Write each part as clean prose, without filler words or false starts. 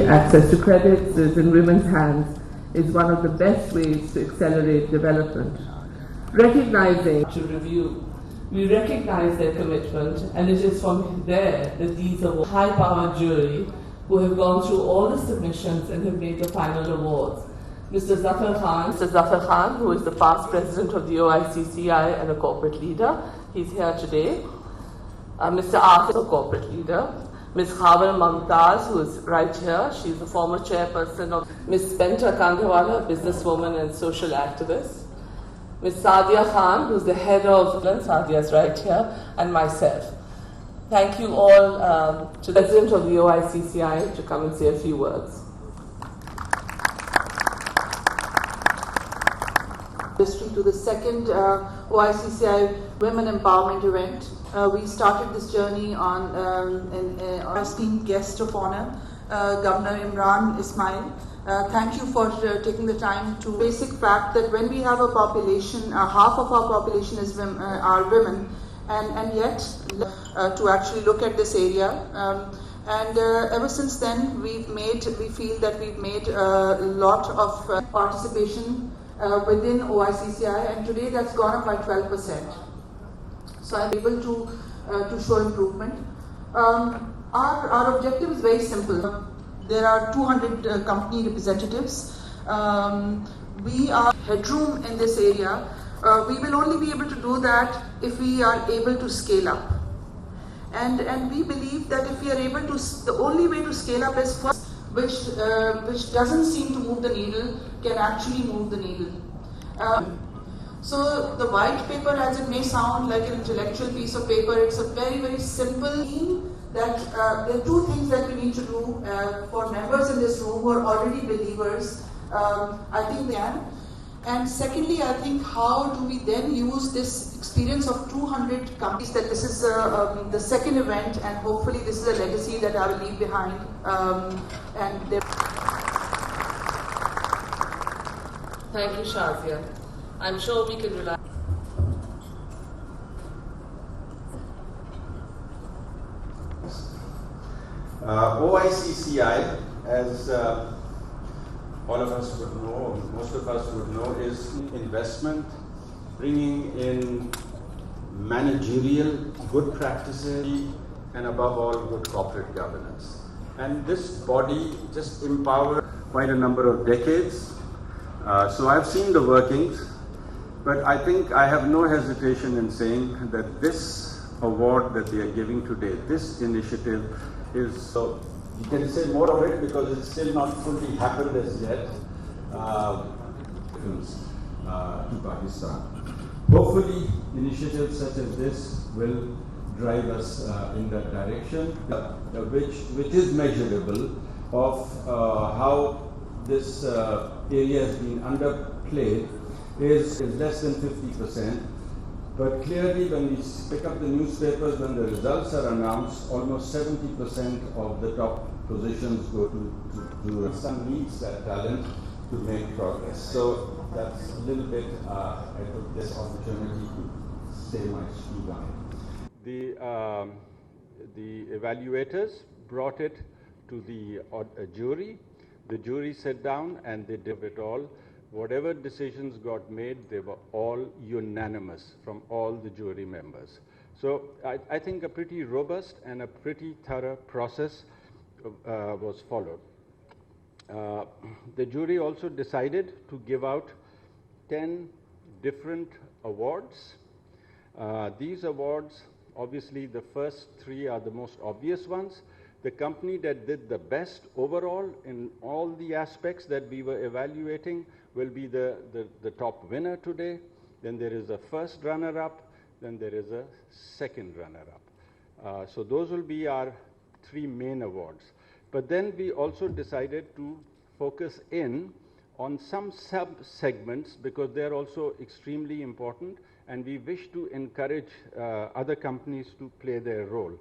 access to credits is in women's hands is one of the best ways to accelerate development. Recognizing to review, we recognize their commitment, and it is from there that these are high-powered jury who have gone through all the submissions and have made the final awards. Mr. Zafar Khan, who is the past president of the OICCI and a corporate leader, he's here today. Mr. Arthur, a corporate leader. Ms. Khawal Mamtaz, who is right here, she's the former chairperson of Ms. Benta Kandhawala, businesswoman and social activist. Ms. Sadia Khan, who's the head of Sadia's right here, and myself. Thank you all to the president of the OICCI to come and say a few words. To the second OICCI Women Empowerment event. We started this journey on our esteemed guest of honor, Governor Imran Ismail. Thank you for taking the time to basic fact that when we have a population, half of our population is are women, and yet to actually look at this area. And ever since then, we feel that we've made a lot of participation within OICCI, and today that's gone up by 12%. So I'm able to show improvement. Our objective is very simple. There are 200 company representatives. We are headroom in this area. We will only be able to do that if we are able to scale up. And we believe that if we are able to, the only way to scale up is first, which doesn't seem to move the needle, can actually move the needle. So the white paper, as it may sound like an intellectual piece of paper, it's a very, very simple theme that there are two things that we need to do for members in this room who are already believers. I think they can. And secondly, I think how do we then use this experience of 200 companies, that this is the second event, and hopefully this is a legacy that I will leave behind. Thank you, Shazia. I'm sure we can rely. OICCI, as all of us would know, most of us would know, is investment, bringing in managerial good practices, and above all, good corporate governance. And this body just empowered quite a number of decades. So I've seen the workings, but I think I have no hesitation in saying that this award that they are giving today, this initiative is, so you can say more of it because it's still not fully happened as yet, to Pakistan. Hopefully initiatives such as this will drive us in that direction, which is measurable of how this area has been underplayed is less than 50%. But clearly when we pick up the newspapers, when the results are announced, almost 70% of the top positions go to some needs that talent to make progress. So that's a little bit, I took this opportunity to say my speak on it. The evaluators brought it to the jury. The jury sat down and they did it all. Whatever decisions got made, they were all unanimous from all the jury members. So I think a pretty robust and a pretty thorough process was followed. The jury also decided to give out 10 different awards. These awards, obviously the first 3 are the most obvious ones. The company that did the best overall in all the aspects that we were evaluating will be the top winner today. Then there is a first runner-up, then there is a second runner-up. So those will be our 3 main awards. But then we also decided to focus in on some sub-segments because they're also extremely important, and we wish to encourage other companies to play their role.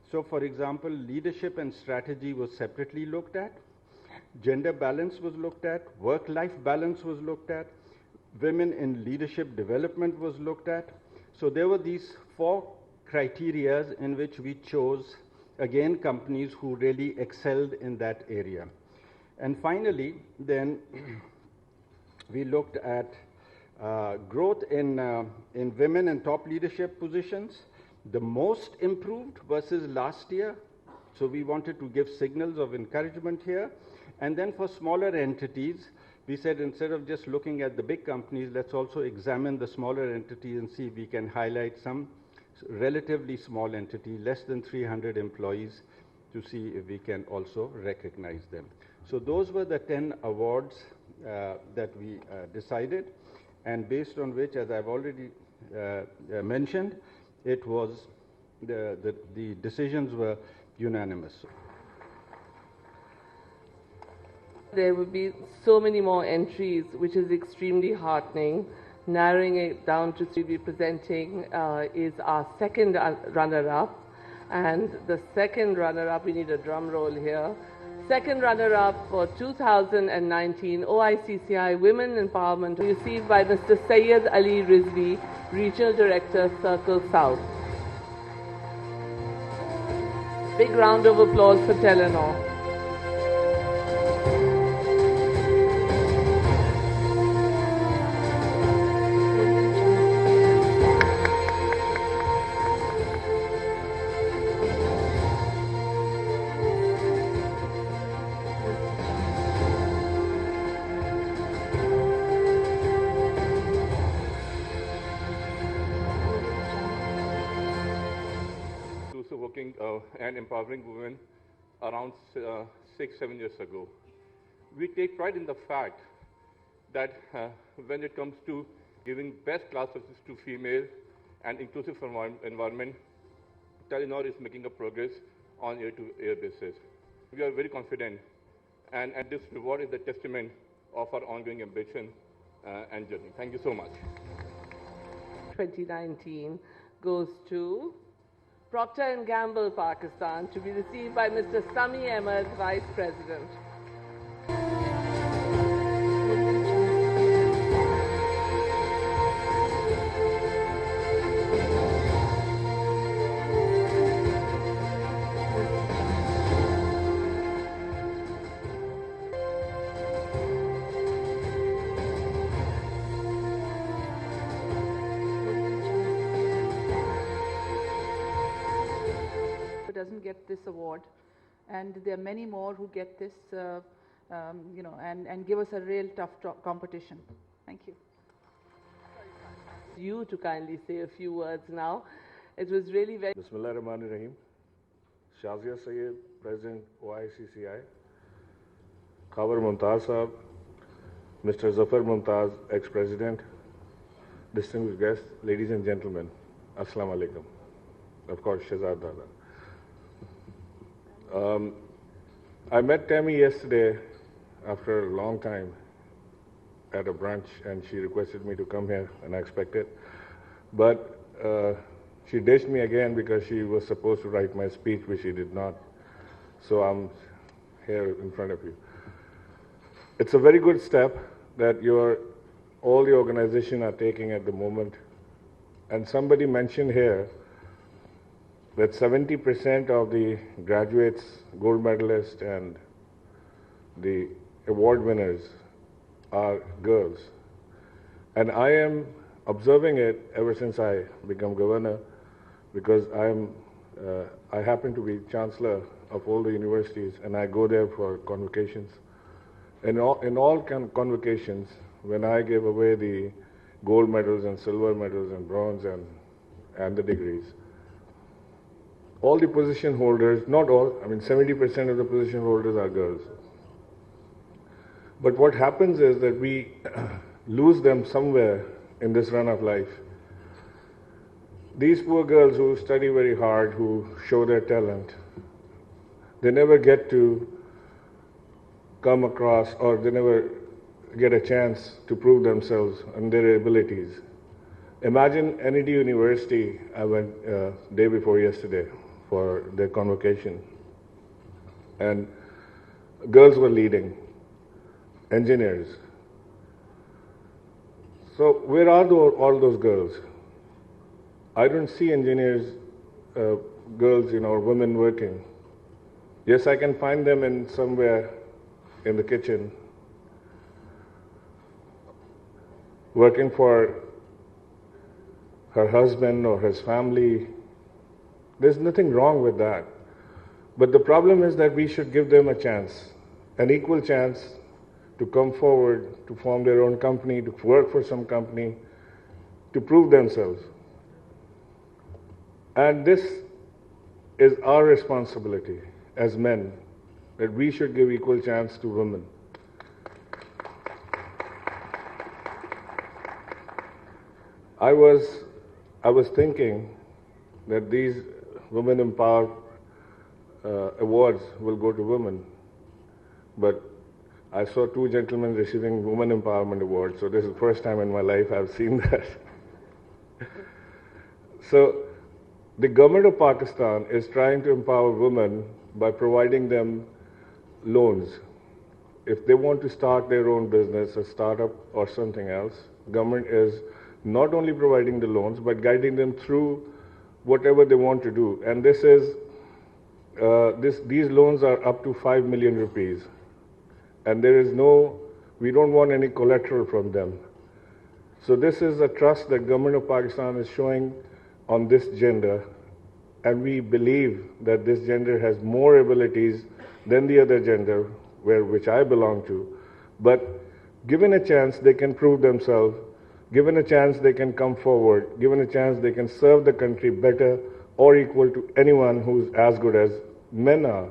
So for example, leadership and strategy was separately looked at, gender balance was looked at, work-life balance was looked at, women in leadership development was looked at. So there were these 4 criteria in which we chose, again, companies who really excelled in that area. And finally, then we looked at growth in women in top leadership positions, the most improved versus last year. So we wanted to give signals of encouragement here. And then for smaller entities, we said instead of just looking at the big companies, let's also examine the smaller entities and see if we can highlight some relatively small entity, less than 300 employees, to see if we can also recognize them. So those were the 10 awards that we decided, and based on which, as I've already mentioned, it was the decisions were unanimous. There will be so many more entries, which is extremely heartening. Narrowing it down to three, we'll be presenting is our second runner-up. And the second runner-up, we need a drum roll here. Second runner-up for 2019 OICCI Women Empowerment, received by Mr. Syed Ali Rizvi, Regional Director, Circle South. Big round of applause for Telenor. Working and empowering women around 6-7 years ago. We take pride in the fact that when it comes to giving best class services to female and inclusive environment, Telenor is making a progress on year-to-year basis. We are very confident, and this reward is a testament of our ongoing ambition and journey. Thank you so much. 2019 goes to Procter & Gamble, Pakistan, to be received by Mr. Sami Ahmed, Vice President. Doesn't get this award, and there are many more who get this, and give us a real tough competition. Thank you. You to kindly say a few words now. It was really very... Bismillahirrahmanirrahim. Shazia Sayyed, President OICCI. Khabar Mumtaz Sahab, Mr. Zafar Mumtaz, ex-President, distinguished guests, ladies and gentlemen, Assalamu alaikum. Of course, Shahzad Dada. I met Tammy yesterday after a long time at a brunch, and she requested me to come here, and I expected. But she ditched me again because she was supposed to write my speech, which she did not. So I'm here in front of you. It's a very good step that all the organization are taking at the moment. And somebody mentioned here that 70% of the graduates, gold medalists, and the award winners are girls. And I am observing it ever since I became governor, because I happen to be chancellor of all the universities, and I go there for convocations. In all convocations, when I give away the gold medals and silver medals and bronze and the degrees, all the position holders, not all, 70% of the position holders are girls. But what happens is that we lose them somewhere in this run of life. These poor girls who study very hard, who show their talent, they never get to come across, or they never get a chance to prove themselves and their abilities. Imagine NED University, I went day before yesterday for their convocation, and girls were leading, engineers. So where are all those girls? I don't see engineers, girls, or women working. Yes, I can find them in somewhere in the kitchen, working for her husband or his family. There's nothing wrong with that. But the problem is that we should give them a chance, an equal chance to come forward, to form their own company, to work for some company, to prove themselves. And this is our responsibility as men, that we should give equal chance to women. I was thinking that these Women Empower awards will go to women, but I saw two gentlemen receiving Women Empowerment Awards, so this is the first time in my life I've seen that. So the government of Pakistan is trying to empower women by providing them loans. If they want to start their own business, a startup or something else, government is not only providing the loans, but guiding them through whatever they want to do. And this is, these loans are up to 5 million rupees. And there is no, we don't want any collateral from them. So this is a trust that government of Pakistan is showing on this gender. And we believe that this gender has more abilities than the other gender, which I belong to. But given a chance, they can prove themselves. Given a chance, they can come forward. Given a chance, they can serve the country better or equal to anyone who's as good as men are.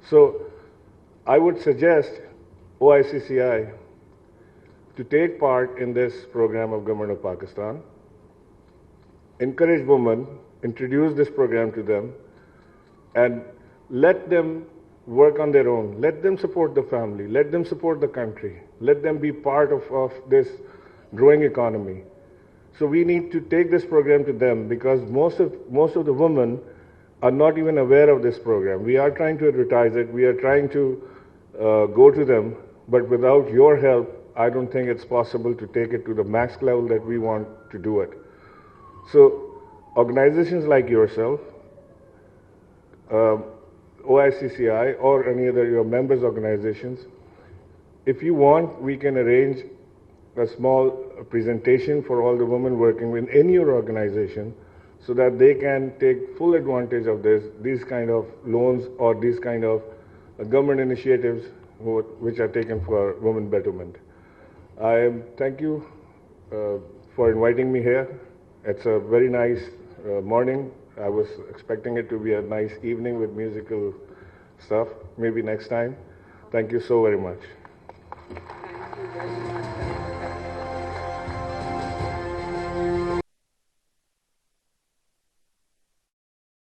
So I would suggest OICCI to take part in this program of Government of Pakistan, encourage women, introduce this program to them, and let them work on their own. Let them support the family. Let them support the country. Let them be part of this growing economy. So we need to take this program to them, because most of the women are not even aware of this program. We are trying to advertise it. We are trying to go to them, but without your help, I don't think it's possible to take it to the max level that we want to do it. So organizations like yourself, OICCI, or any other your members organizations, if you want, we can arrange a small presentation for all the women working within your organization, so that they can take full advantage of these kind of loans or these kind of government initiatives which are taken for women betterment. Thank you for inviting me here. It's a very nice morning. I was expecting it to be a nice evening with musical stuff. Maybe next time. Thank you so very much.